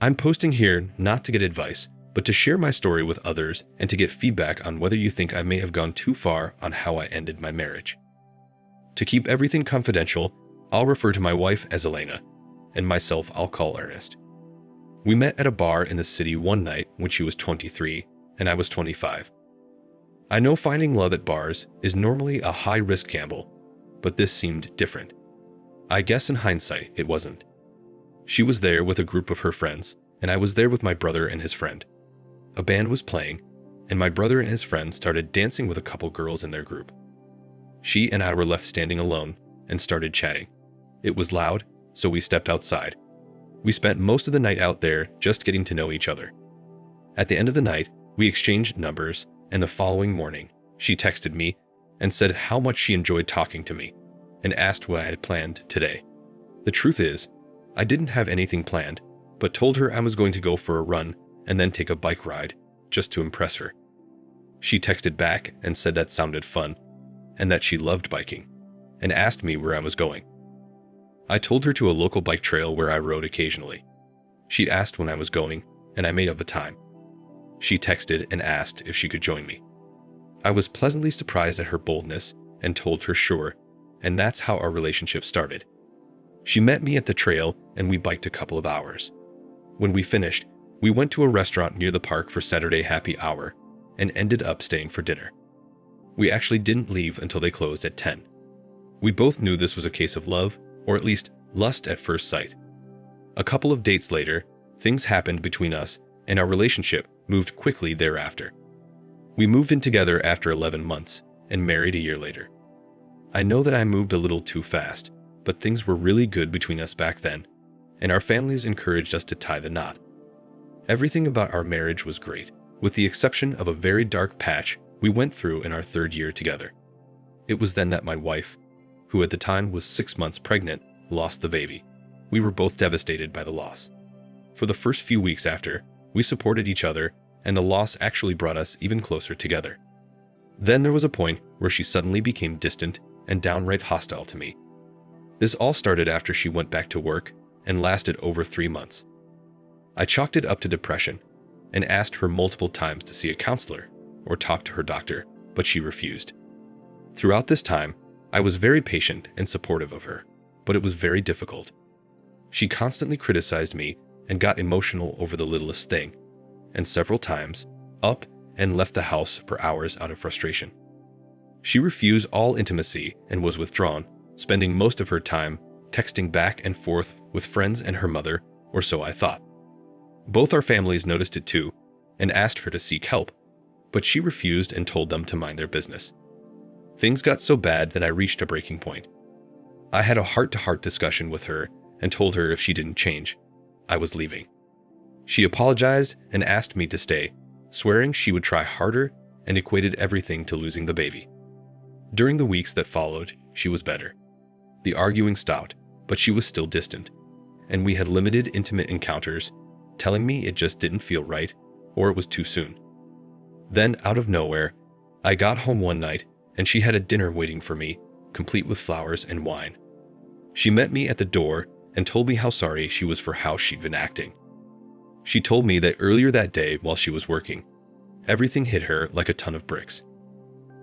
I'm posting here not to get advice, but to share my story with others and to get feedback on whether you think I may have gone too far on how I ended my marriage. To keep everything confidential, I'll refer to my wife as Elena, and myself I'll call Ernest. We met at a bar in the city one night when she was 23 and I was 25. I know finding love at bars is normally a high-risk gamble, but this seemed different. I guess in hindsight, it wasn't. She was there with a group of her friends, and I was there with my brother and his friend. A band was playing, and my brother and his friend started dancing with a couple girls in their group. She and I were left standing alone and started chatting. It was loud, so we stepped outside. We spent most of the night out there just getting to know each other. At the end of the night, we exchanged numbers, and the following morning, she texted me and said how much she enjoyed talking to me and asked what I had planned today. The truth is, I didn't have anything planned, but told her I was going to go for a run and then take a bike ride just to impress her. She texted back and said that sounded fun and that she loved biking and asked me where I was going. I told her to a local bike trail where I rode occasionally. She asked when I was going, and I made up a time. She texted and asked if she could join me. I was pleasantly surprised at her boldness and told her sure, and that's how our relationship started. She met me at the trail and we biked a couple of hours. When we finished, we went to a restaurant near the park for Saturday happy hour and ended up staying for dinner. We actually didn't leave until they closed at 10. We both knew this was a case of love, or at least lust at first sight. A couple of dates later, things happened between us and our relationship moved quickly thereafter. We moved in together after 11 months and married a year later. I know that I moved a little too fast, but things were really good between us back then, and our families encouraged us to tie the knot. Everything about our marriage was great, with the exception of a very dark patch we went through in our third year together. It was then that my wife, who at the time was 6 months pregnant, lost the baby. We were both devastated by the loss. For the first few weeks after, we supported each other, and the loss actually brought us even closer together. Then there was a point where she suddenly became distant and downright hostile to me. This all started after she went back to work and lasted over 3 months. I chalked it up to depression and asked her multiple times to see a counselor or talk to her doctor, but she refused. Throughout this time, I was very patient and supportive of her, but it was very difficult. She constantly criticized me and got emotional over the littlest thing, and several times up and left the house for hours out of frustration. She refused all intimacy and was withdrawn, spending most of her time texting back and forth with friends and her mother, or so I thought. Both our families noticed it too and asked her to seek help, but she refused and told them to mind their business. Things got so bad that I reached a breaking point. I had a heart-to-heart discussion with her and told her if she didn't change, I was leaving. She apologized and asked me to stay, swearing she would try harder, and equated everything to losing the baby. During the weeks that followed, she was better. The arguing stopped, but she was still distant, and we had limited intimate encounters, telling me it just didn't feel right or it was too soon. Then, out of nowhere, I got home one night and she had a dinner waiting for me, complete with flowers and wine. She met me at the door and told me how sorry she was for how she'd been acting. She told me that earlier that day while she was working, everything hit her like a ton of bricks.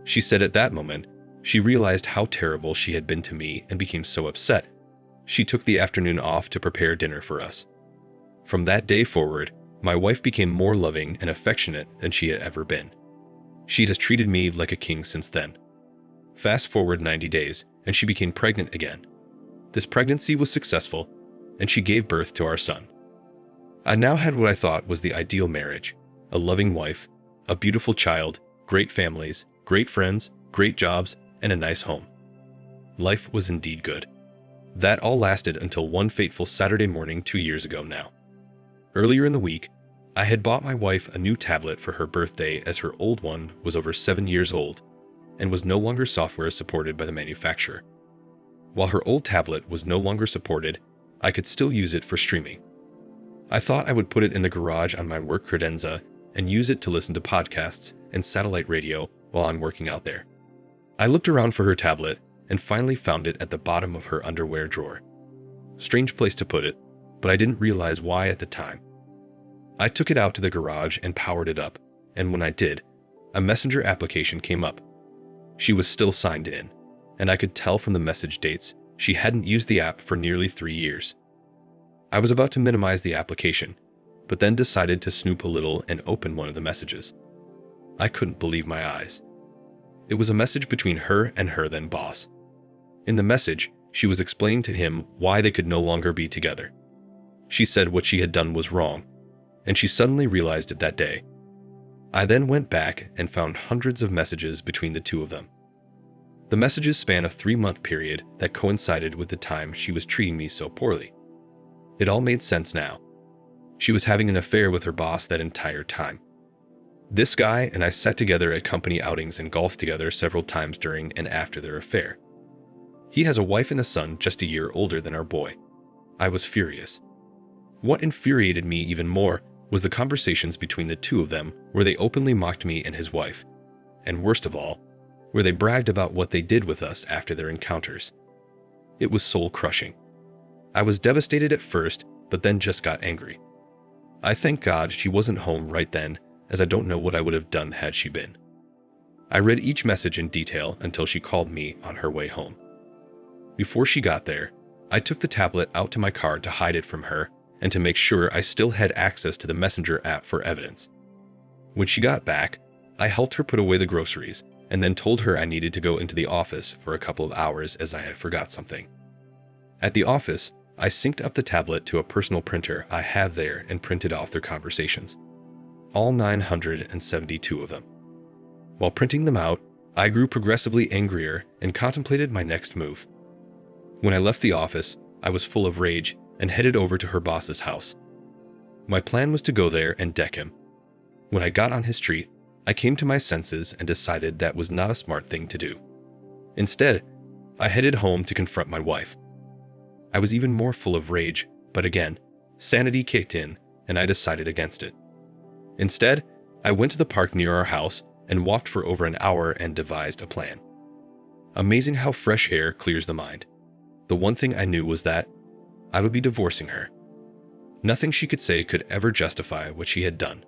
She said at that moment, she realized how terrible she had been to me and became so upset. She took the afternoon off to prepare dinner for us. From that day forward, my wife became more loving and affectionate than she had ever been. She has treated me like a king since then. Fast forward 90 days, and she became pregnant again. This pregnancy was successful, and she gave birth to our son. I now had what I thought was the ideal marriage: a loving wife, a beautiful child, great families, great friends, great jobs, and a nice home. Life was indeed good. That all lasted until one fateful Saturday morning 2 years ago now. Earlier in the week, I had bought my wife a new tablet for her birthday as her old one was over 7 years old and was no longer software supported by the manufacturer. While her old tablet was no longer supported, I could still use it for streaming. I thought I would put it in the garage on my work credenza and use it to listen to podcasts and satellite radio while I'm working out there. I looked around for her tablet and finally found it at the bottom of her underwear drawer. Strange place to put it, but I didn't realize why at the time. I took it out to the garage and powered it up, and when I did, a Messenger application came up. She was still signed in, and I could tell from the message dates she hadn't used the app for nearly 3 years. I was about to minimize the application, but then decided to snoop a little and open one of the messages. I couldn't believe my eyes. It was a message between her and her then boss. In the message, she was explaining to him why they could no longer be together. She said what she had done was wrong, and she suddenly realized it that day. I then went back and found hundreds of messages between the two of them. The messages span a 3-month period that coincided with the time she was treating me so poorly. It all made sense now. She was having an affair with her boss that entire time. This guy and I sat together at company outings and golfed together several times during and after their affair. He has a wife and a son just a year older than our boy. I was furious. What infuriated me even more was the conversations between the two of them where they openly mocked me and his wife, and worst of all, where they bragged about what they did with us after their encounters. It was soul-crushing. I was devastated at first, but then just got angry. I thank God she wasn't home right then, as I don't know what I would have done had she been. I read each message in detail until she called me on her way home. Before she got there, I took the tablet out to my car to hide it from her and to make sure I still had access to the Messenger app for evidence. When she got back, I helped her put away the groceries and then told her I needed to go into the office for a couple of hours as I had forgot something. At the office, I synced up the tablet to a personal printer I have there and printed off their conversations. All 972 of them. While printing them out, I grew progressively angrier and contemplated my next move. When I left the office, I was full of rage and headed over to her boss's house. My plan was to go there and deck him. When I got on his street, I came to my senses and decided that was not a smart thing to do. Instead, I headed home to confront my wife. I was even more full of rage, but again, sanity kicked in and I decided against it. Instead, I went to the park near our house and walked for over an hour and devised a plan. Amazing how fresh air clears the mind. The one thing I knew was that I would be divorcing her. Nothing she could say could ever justify what she had done.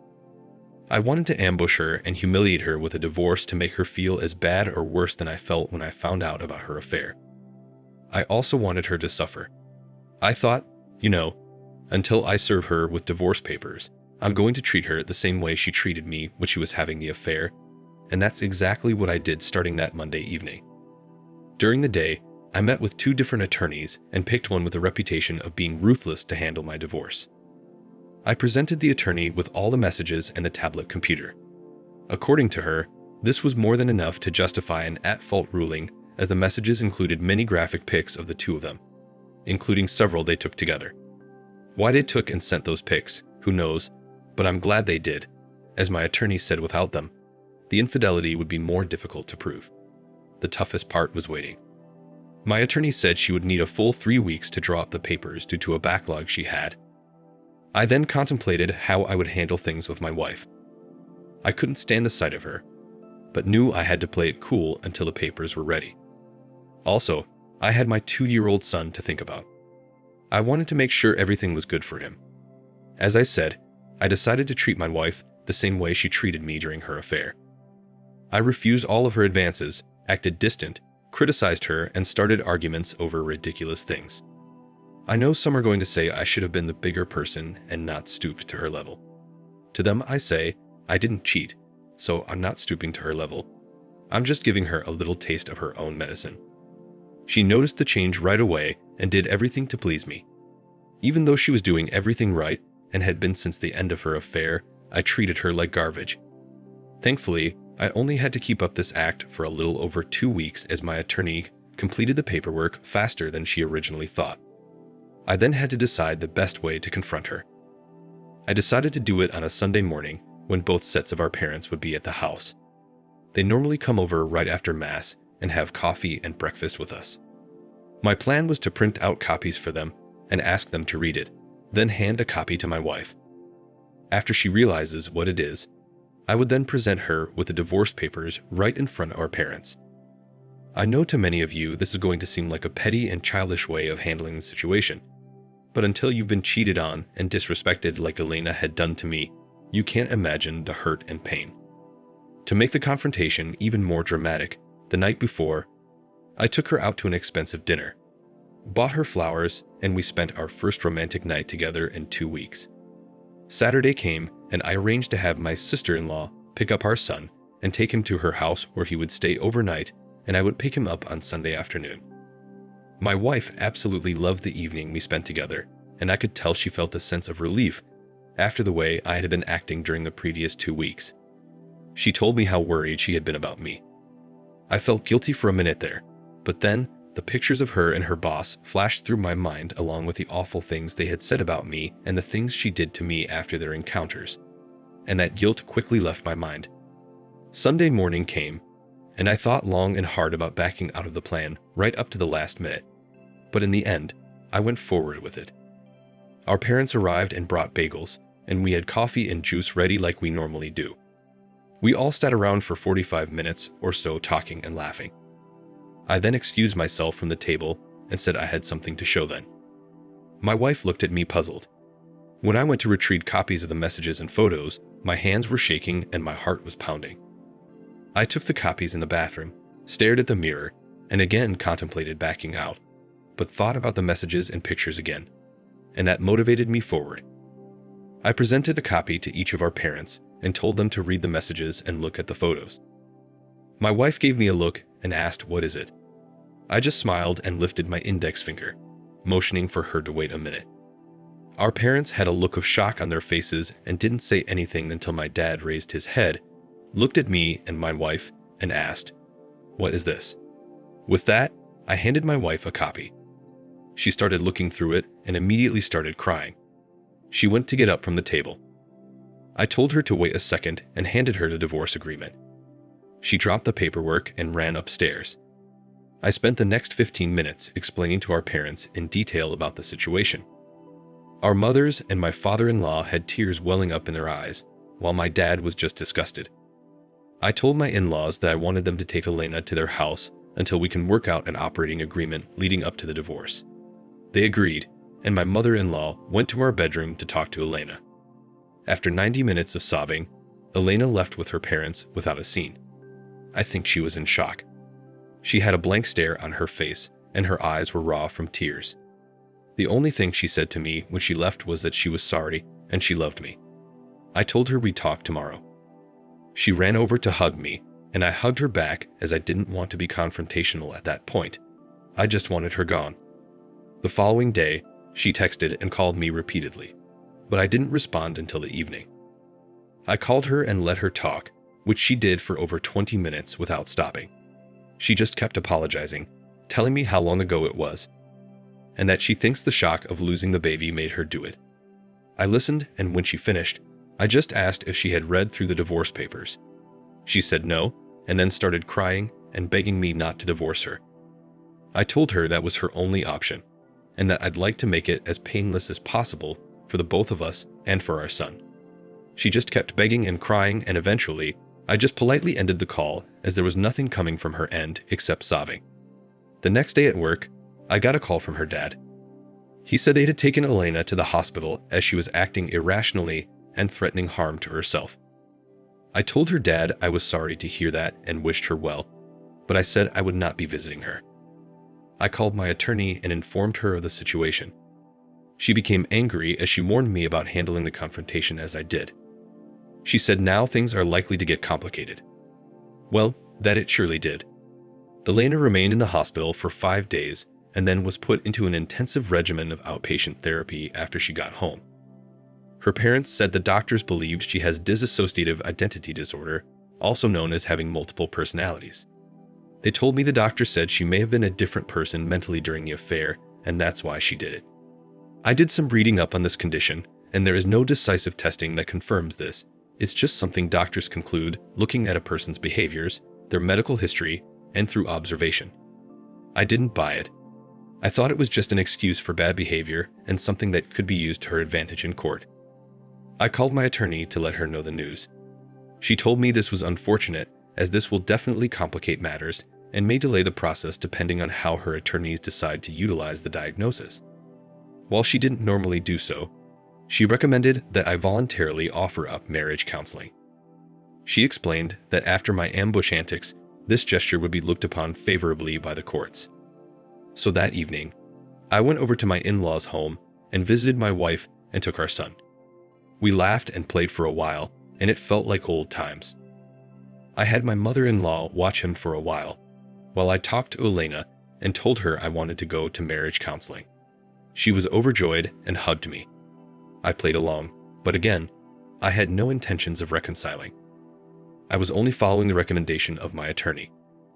I wanted to ambush her and humiliate her with a divorce to make her feel as bad or worse than I felt when I found out about her affair. I also wanted her to suffer. I thought, until I serve her with divorce papers, I'm going to treat her the same way she treated me when she was having the affair, and that's exactly what I did starting that Monday evening. During the day, I met with 2 different attorneys and picked one with a reputation of being ruthless to handle my divorce. I presented the attorney with all the messages and the tablet computer. According to her, this was more than enough to justify an at-fault ruling, as the messages included many graphic pics of the two of them, including several they took together. Why they took and sent those pics, who knows, but I'm glad they did. As my attorney said, without them, the infidelity would be more difficult to prove. The toughest part was waiting. My attorney said she would need a full 3 weeks to draw up the papers due to a backlog she had. I then contemplated how I would handle things with my wife. I couldn't stand the sight of her, but knew I had to play it cool until the papers were ready. Also, I had my 2-year-old son to think about. I wanted to make sure everything was good for him. As I said, I decided to treat my wife the same way she treated me during her affair. I refused all of her advances, acted distant, criticized her, and started arguments over ridiculous things. I know some are going to say I should have been the bigger person and not stooped to her level. To them I say, I didn't cheat, so I'm not stooping to her level. I'm just giving her a little taste of her own medicine. She noticed the change right away and did everything to please me. Even though she was doing everything right and had been since the end of her affair, I treated her like garbage. Thankfully, I only had to keep up this act for a little over 2 weeks as my attorney completed the paperwork faster than she originally thought. I then had to decide the best way to confront her. I decided to do it on a Sunday morning when both sets of our parents would be at the house. They normally come over right after Mass and have coffee and breakfast with us. My plan was to print out copies for them and ask them to read it, then hand a copy to my wife. After she realizes what it is, I would then present her with the divorce papers right in front of our parents. I know to many of you this is going to seem like a petty and childish way of handling the situation, But until you've been cheated on and disrespected like Elena had done to me, you can't imagine the hurt and pain. To make the confrontation even more dramatic, the night before, I took her out to an expensive dinner, bought her flowers, and we spent our first romantic night together in 2 weeks. Saturday came, and I arranged to have my sister-in-law pick up our son and take him to her house where he would stay overnight, and I would pick him up on Sunday afternoon. My wife absolutely loved the evening we spent together, and I could tell she felt a sense of relief after the way I had been acting during the previous 2 weeks. She told me how worried she had been about me. I felt guilty for a minute there, but then the pictures of her and her boss flashed through my mind along with the awful things they had said about me and the things she did to me after their encounters, and that guilt quickly left my mind. Sunday morning came, and I thought long and hard about backing out of the plan right up to the last minute, but in the end, I went forward with it. Our parents arrived and brought bagels, and we had coffee and juice ready like we normally do. We all sat around for 45 minutes or so talking and laughing. I then excused myself from the table and said I had something to show them. My wife looked at me puzzled. When I went to retrieve copies of the messages and photos, my hands were shaking and my heart was pounding. I took the copies in the bathroom, stared at the mirror, and again contemplated backing out, but thought about the messages and pictures again, and that motivated me forward. I presented a copy to each of our parents and told them to read the messages and look at the photos. My wife gave me a look and asked, "What is it?" I just smiled and lifted my index finger, motioning for her to wait a minute. Our parents had a look of shock on their faces and didn't say anything until my dad raised his head, looked at me and my wife, and asked, "What is this?" With that, I handed my wife a copy. She started looking through it and immediately started crying. She went to get up from the table. I told her to wait a second and handed her the divorce agreement. She dropped the paperwork and ran upstairs. I spent the next 15 minutes explaining to our parents in detail about the situation. Our mothers and my father-in-law had tears welling up in their eyes, while my dad was just disgusted. I told my in-laws that I wanted them to take Elena to their house until we can work out an operating agreement leading up to the divorce. They agreed, and my mother-in-law went to our bedroom to talk to Elena. After 90 minutes of sobbing, Elena left with her parents without a scene. I think she was in shock. She had a blank stare on her face, and her eyes were raw from tears. The only thing she said to me when she left was that she was sorry and she loved me. I told her we'd talk tomorrow. She ran over to hug me, and I hugged her back as I didn't want to be confrontational at that point. I just wanted her gone. The following day, she texted and called me repeatedly, but I didn't respond until the evening. I called her and let her talk, which she did for over 20 minutes without stopping. She just kept apologizing, telling me how long ago it was, and that she thinks the shock of losing the baby made her do it. I listened, and when she finished, I just asked if she had read through the divorce papers. She said no, and then started crying and begging me not to divorce her. I told her that was her only option, and that I'd like to make it as painless as possible for the both of us and for our son. She just kept begging and crying, and eventually, I just politely ended the call as there was nothing coming from her end except sobbing. The next day at work, I got a call from her dad. He said they had taken Elena to the hospital as she was acting irrationally and threatening harm to herself. I told her dad I was sorry to hear that and wished her well, but I said I would not be visiting her. I called my attorney and informed her of the situation. She became angry as she warned me about handling the confrontation as I did. She said now things are likely to get complicated. Well, that it surely did. Elena remained in the hospital for 5 days and then was put into an intensive regimen of outpatient therapy after she got home. Her parents said the doctors believed she has dissociative identity disorder, also known as having multiple personalities. They told me the doctor said she may have been a different person mentally during the affair, and that's why she did it. I did some reading up on this condition, and there is no decisive testing that confirms this. It's just something doctors conclude looking at a person's behaviors, their medical history, and through observation. I didn't buy it. I thought it was just an excuse for bad behavior and something that could be used to her advantage in court. I called my attorney to let her know the news. She told me this was unfortunate, as this will definitely complicate matters and may delay the process depending on how her attorneys decide to utilize the diagnosis. While she didn't normally do so, she recommended that I voluntarily offer up marriage counseling. She explained that after my ambush antics, this gesture would be looked upon favorably by the courts. So that evening, I went over to my in-laws' home and visited my wife and took our son. We laughed and played for a while, and it felt like old times. I had my mother-in-law watch him for a while I talked to Elena and told her I wanted to go to marriage counseling. She was overjoyed and hugged me. I played along, but again, I had no intentions of reconciling. I was only following the recommendation of my attorney.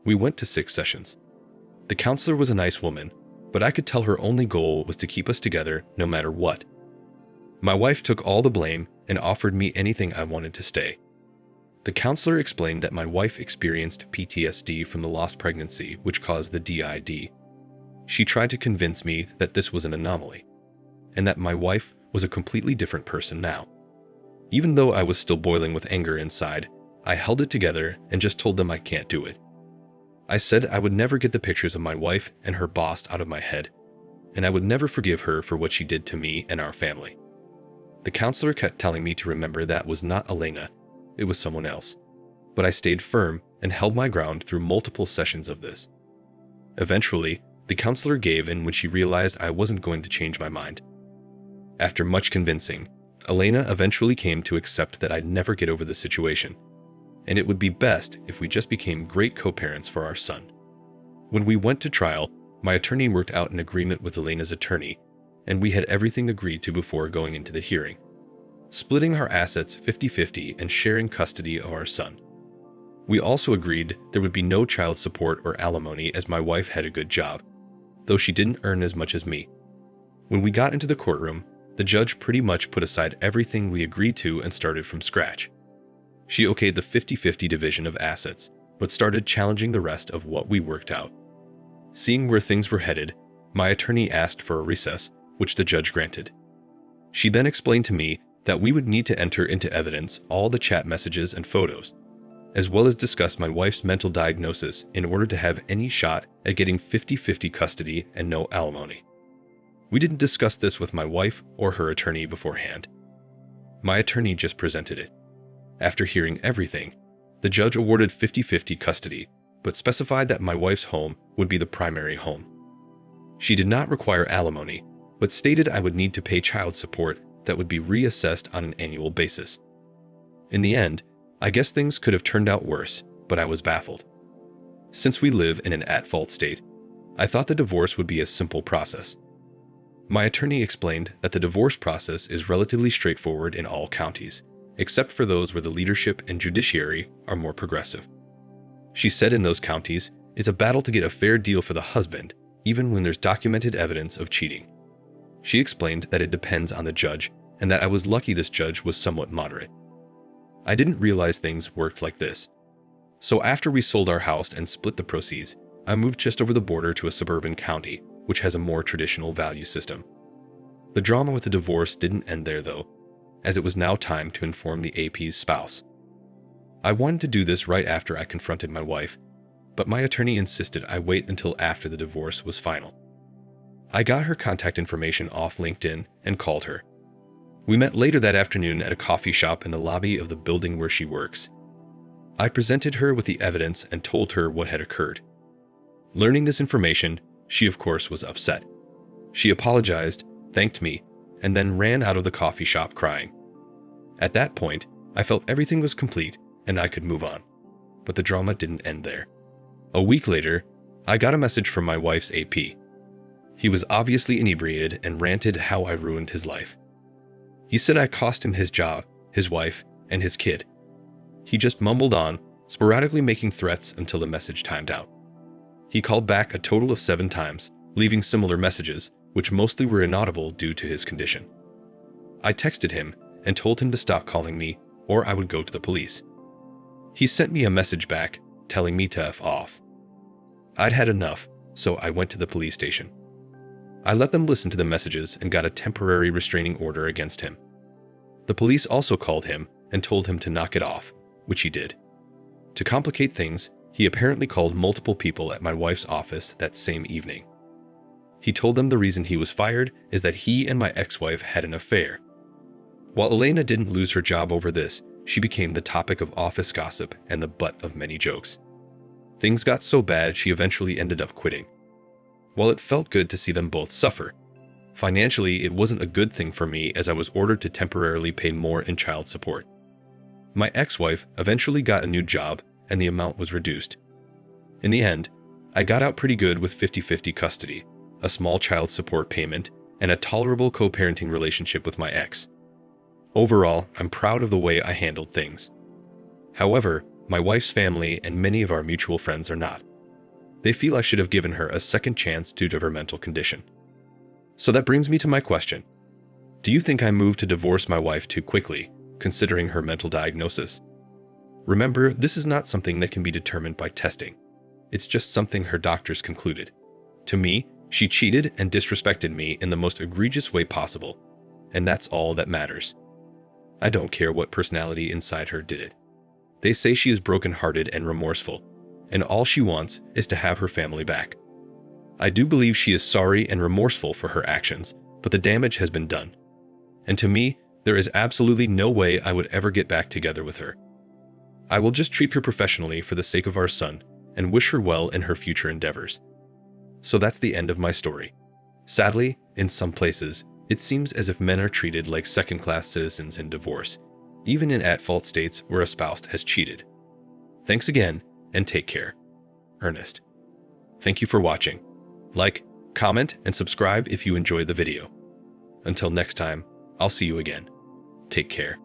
We went to 6 sessions. The counselor was a nice woman, but I could tell her only goal was to keep us together no matter what. My wife took all the blame and offered me anything I wanted to stay. The counselor explained that my wife experienced PTSD from the lost pregnancy, which caused the DID. She tried to convince me that this was an anomaly, and that my wife was a completely different person now. Even though I was still boiling with anger inside, I held it together and just told them I can't do it. I said I would never get the pictures of my wife and her boss out of my head, and I would never forgive her for what she did to me and our family. The counselor kept telling me to remember that was not Elena, it was someone else. But I stayed firm and held my ground through multiple sessions of this. Eventually, the counselor gave in when she realized I wasn't going to change my mind. After much convincing, Elena eventually came to accept that I'd never get over the situation, and it would be best if we just became great co-parents for our son. When we went to trial, my attorney worked out an agreement with Elena's attorney, and we had everything agreed to before going into the hearing, splitting our assets 50-50 and sharing custody of our son. We also agreed there would be no child support or alimony as my wife had a good job, though she didn't earn as much as me. When we got into the courtroom, the judge pretty much put aside everything we agreed to and started from scratch. She okayed the 50-50 division of assets, but started challenging the rest of what we worked out. Seeing where things were headed, my attorney asked for a recess, which the judge granted. She then explained to me that we would need to enter into evidence all the chat messages and photos, as well as discuss my wife's mental diagnosis in order to have any shot at getting 50-50 custody and no alimony. We didn't discuss this with my wife or her attorney beforehand. My attorney just presented it. After hearing everything, the judge awarded 50-50 custody, but specified that my wife's home would be the primary home. She did not require alimony, but stated I would need to pay child support that would be reassessed on an annual basis. In the end, I guess things could have turned out worse, but I was baffled. Since we live in an at-fault state, I thought the divorce would be a simple process. My attorney explained that the divorce process is relatively straightforward in all counties, except for those where the leadership and judiciary are more progressive. She said in those counties, it's a battle to get a fair deal for the husband, even when there's documented evidence of cheating. She explained that it depends on the judge, and that I was lucky this judge was somewhat moderate. I didn't realize things worked like this. So after we sold our house and split the proceeds, I moved just over the border to a suburban county, which has a more traditional value system. The drama with the divorce didn't end there though, as it was now time to inform the AP's spouse. I wanted to do this right after I confronted my wife, but my attorney insisted I wait until after the divorce was final. I got her contact information off LinkedIn and called her. We met later that afternoon at a coffee shop in the lobby of the building where she works. I presented her with the evidence and told her what had occurred. Learning this information, she of course was upset. She apologized, thanked me, and then ran out of the coffee shop crying. At that point, I felt everything was complete and I could move on. But the drama didn't end there. A week later, I got a message from my wife's AP. He was obviously inebriated and ranted how I ruined his life. He said I cost him his job, his wife, and his kid. He just mumbled on, sporadically making threats until the message timed out. He called back a total of 7 times, leaving similar messages, which mostly were inaudible due to his condition. I texted him and told him to stop calling me, or I would go to the police. He sent me a message back, telling me to F off. I'd had enough, so I went to the police station. I let them listen to the messages and got a temporary restraining order against him. The police also called him and told him to knock it off, which he did. To complicate things, he apparently called multiple people at my wife's office that same evening. He told them the reason he was fired is that he and my ex-wife had an affair. While Elena didn't lose her job over this, she became the topic of office gossip and the butt of many jokes. Things got so bad she eventually ended up quitting. While it felt good to see them both suffer, financially it wasn't a good thing for me as I was ordered to temporarily pay more in child support. My ex-wife eventually got a new job and the amount was reduced. In the end, I got out pretty good with 50-50 custody, a small child support payment, and a tolerable co-parenting relationship with my ex. Overall, I'm proud of the way I handled things. However, my wife's family and many of our mutual friends are not. They feel I should have given her a second chance due to her mental condition. So that brings me to my question. Do you think I moved to divorce my wife too quickly, considering her mental diagnosis? Remember, this is not something that can be determined by testing. It's just something her doctors concluded. To me, she cheated and disrespected me in the most egregious way possible, and that's all that matters. I don't care what personality inside her did it. They say she is broken-hearted and remorseful, and all she wants is to have her family back. I do believe she is sorry and remorseful for her actions, but the damage has been done. And to me, there is absolutely no way I would ever get back together with her. I will just treat her professionally for the sake of our son and wish her well in her future endeavors. So that's the end of my story. Sadly, in some places, it seems as if men are treated like second-class citizens in divorce, even in at-fault states where a spouse has cheated. Thanks again, and take care. Ernest. Thank you for watching. Like, comment, and subscribe if you enjoyed the video. Until next time, I'll see you again. Take care.